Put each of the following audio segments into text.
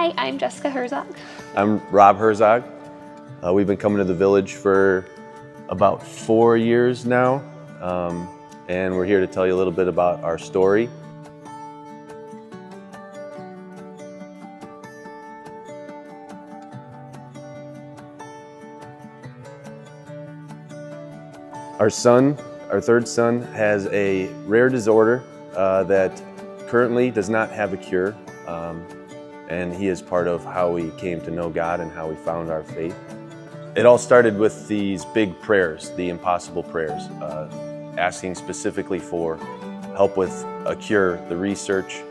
Hi, I'm Jessica Herzog. I'm Rob Herzog. We've been coming to the village for about 4 years now, and we're here to tell you a little bit about our story. Our third son, has a rare disorder that currently does not have a cure, and he is part of how we came to know God and how we found our faith. It all started with these big prayers, the impossible prayers, asking specifically for help with a cure, the research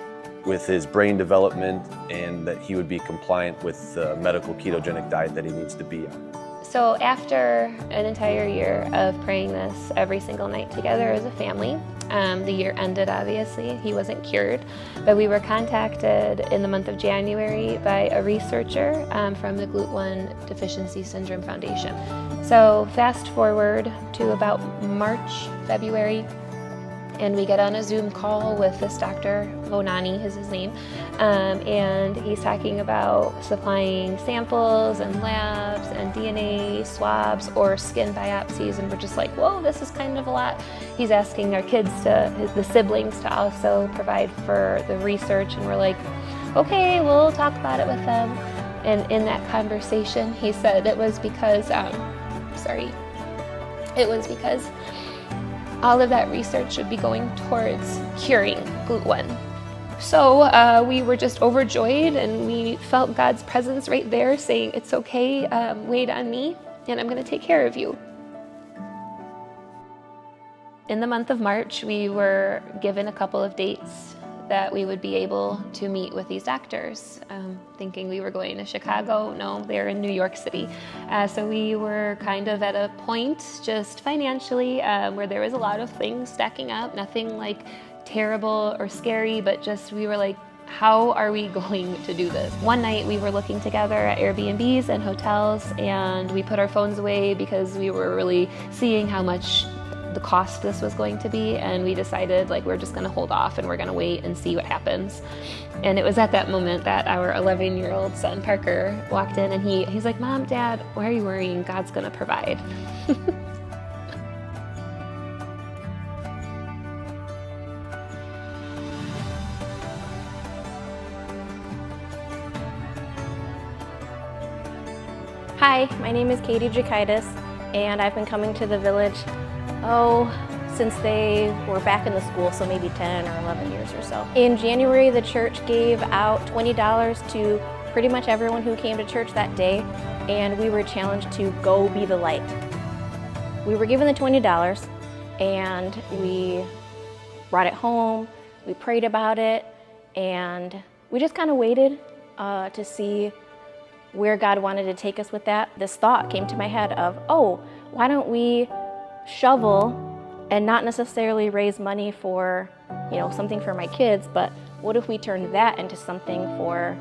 with his brain development, and that he would be compliant with the medical ketogenic diet that he needs to be on. So after an entire year of praying this every single night together as a family, the year ended obviously, he wasn't cured, but we were contacted in the month of January by a researcher from the Gluten-1 Deficiency Syndrome Foundation. So fast forward to about March, February, and we get on a Zoom call with this Dr. Vonani is his name, and he's talking about supplying samples and labs and DNA swabs or skin biopsies, and we're just like, whoa, this is kind of a lot. He's asking our kids, the siblings, to also provide for the research, and we're like, okay, we'll talk about it with them. And in that conversation, he said it was because, all of that research should be going towards curing gluten-1. So we were just overjoyed, and we felt God's presence right there saying, it's okay, wait on me, and I'm going to take care of you. In the month of March, we were given a couple of dates that we would be able to meet with these doctors, thinking we were going to Chicago. No, they're in New York City. So we were kind of at a point just financially where there was a lot of things stacking up, nothing like terrible or scary, but just we were like, how are we going to do this? One night we were looking together at Airbnbs and hotels, and we put our phones away because we were really seeing how much the cost this was going to be, and we decided like we're just going to hold off and we're going to wait and see what happens. And it was at that moment that our 11-year-old son Parker walked in, and he's like, Mom, Dad, why are you worrying? God's going to provide. Hi, my name is Katie Jakaitis, and I've been coming to the village since they were back in the school, so maybe 10 or 11 years or so. In January, the church gave out $20 to pretty much everyone who came to church that day, and we were challenged to go be the light. We were given the $20, and we brought it home, we prayed about it, and we just kind of waited to see where God wanted to take us with that. This thought came to my head of, why don't we shovel and not necessarily raise money for, something for my kids, but what if we turned that into something for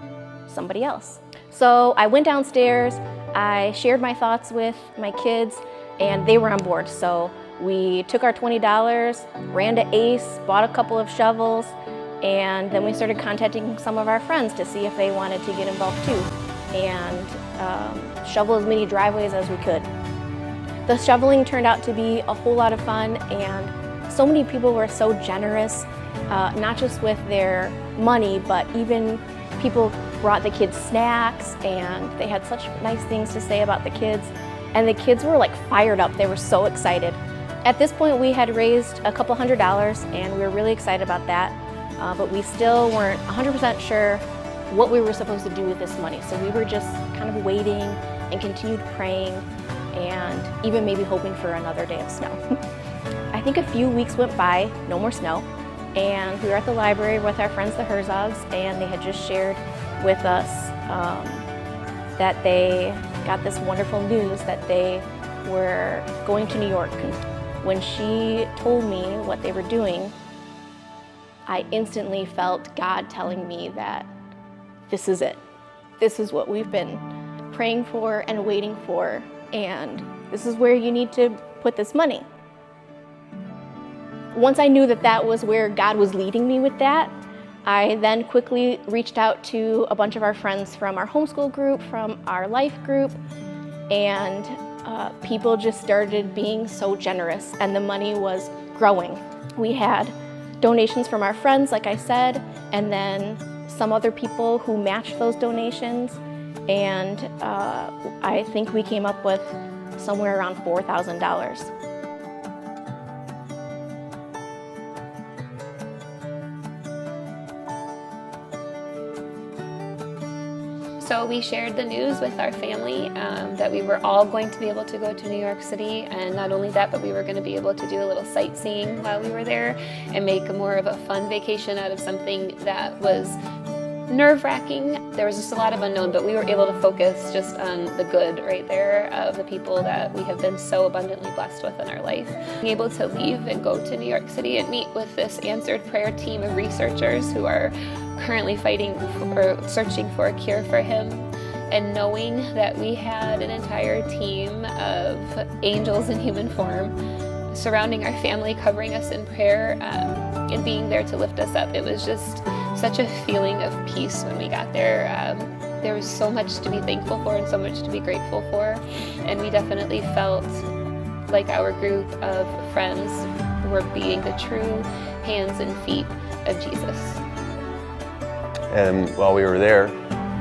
somebody else? So I went downstairs, I shared my thoughts with my kids, and they were on board. So we took our $20, ran to Ace, bought a couple of shovels, and then we started contacting some of our friends to see if they wanted to get involved too, and shovel as many driveways as we could. The shoveling turned out to be a whole lot of fun, and so many people were so generous, not just with their money, but even people brought the kids snacks, and they had such nice things to say about the kids, and the kids were like fired up. They were so excited. At this point, we had raised a couple $100, and we were really excited about that, but we still weren't 100% sure what we were supposed to do with this money. So we were just kind of waiting and continued praying, and even maybe hoping for another day of snow. I think a few weeks went by, no more snow, and we were at the library with our friends the Herzogs, and they had just shared with us that they got this wonderful news that they were going to New York. And when she told me what they were doing, I instantly felt God telling me that this is it. This is what we've been praying for and waiting for, and this is where you need to put this money. Once I knew that that was where God was leading me with that, I then quickly reached out to a bunch of our friends from our homeschool group, from our life group, and people just started being so generous, and the money was growing. We had donations from our friends, like I said, and then some other people who matched those donations, and I think we came up with somewhere around $4,000. So we shared the news with our family that we were all going to be able to go to New York City, and not only that, but we were going to be able to do a little sightseeing while we were there and make more of a fun vacation out of something that was nerve-wracking. There was just a lot of unknown, but we were able to focus just on the good right there of the people that we have been so abundantly blessed with in our life. Being able to leave and go to New York City and meet with this answered prayer team of researchers who are currently fighting or searching for a cure for him, and knowing that we had an entire team of angels in human form surrounding our family, covering us in prayer, and being there to lift us up. It was just such a feeling of peace when we got there. There was so much to be thankful for and so much to be grateful for, and we definitely felt like our group of friends were being the true hands and feet of Jesus. And while we were there,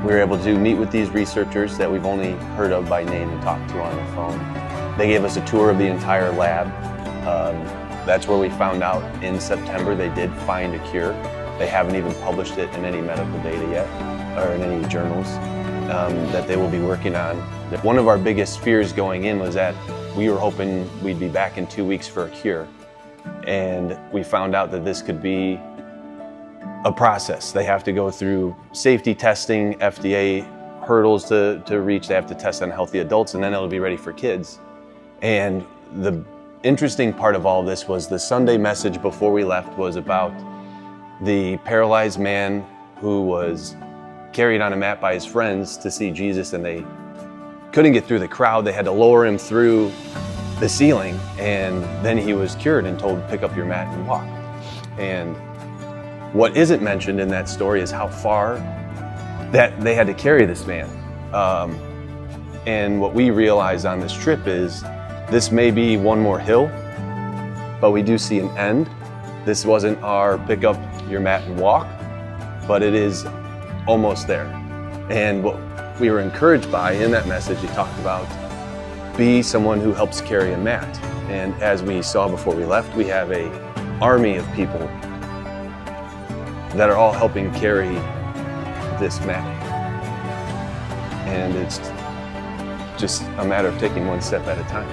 we were able to meet with these researchers that we've only heard of by name and talked to on the phone. They gave us a tour of the entire lab. That's where we found out in September they did find a cure. They haven't even published it in any medical data yet, or in any journals that they will be working on. One of our biggest fears going in was that we were hoping we'd be back in 2 weeks for a cure. And we found out that this could be a process. They have to go through safety testing, FDA hurdles to reach. They have to test on healthy adults, and then it'll be ready for kids. And the interesting part of all this was the Sunday message before we left was about the paralyzed man who was carried on a mat by his friends to see Jesus, and they couldn't get through the crowd. They had to lower him through the ceiling, and then he was cured and told, pick up your mat and walk. And what isn't mentioned in that story is how far that they had to carry this man. And what we realized on this trip is this may be one more hill, but we do see an end. This wasn't our pick up your mat and walk, but it is almost there. And what we were encouraged by in that message, he talked about be someone who helps carry a mat. And as we saw before we left, we have an army of people that are all helping carry this mat. And it's just a matter of taking one step at a time.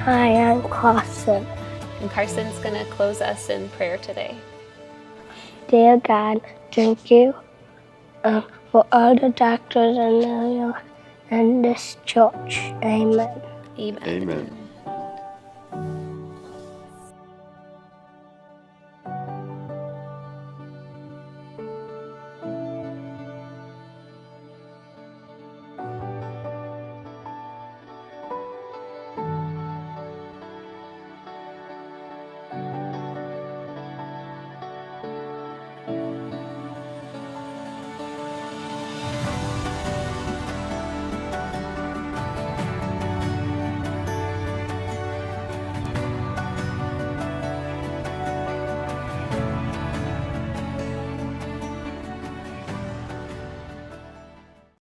Hi, I'm Carson. And Carson's going to close us in prayer today. Dear God, thank you for all the doctors in New York and this church. Amen. Amen. Amen.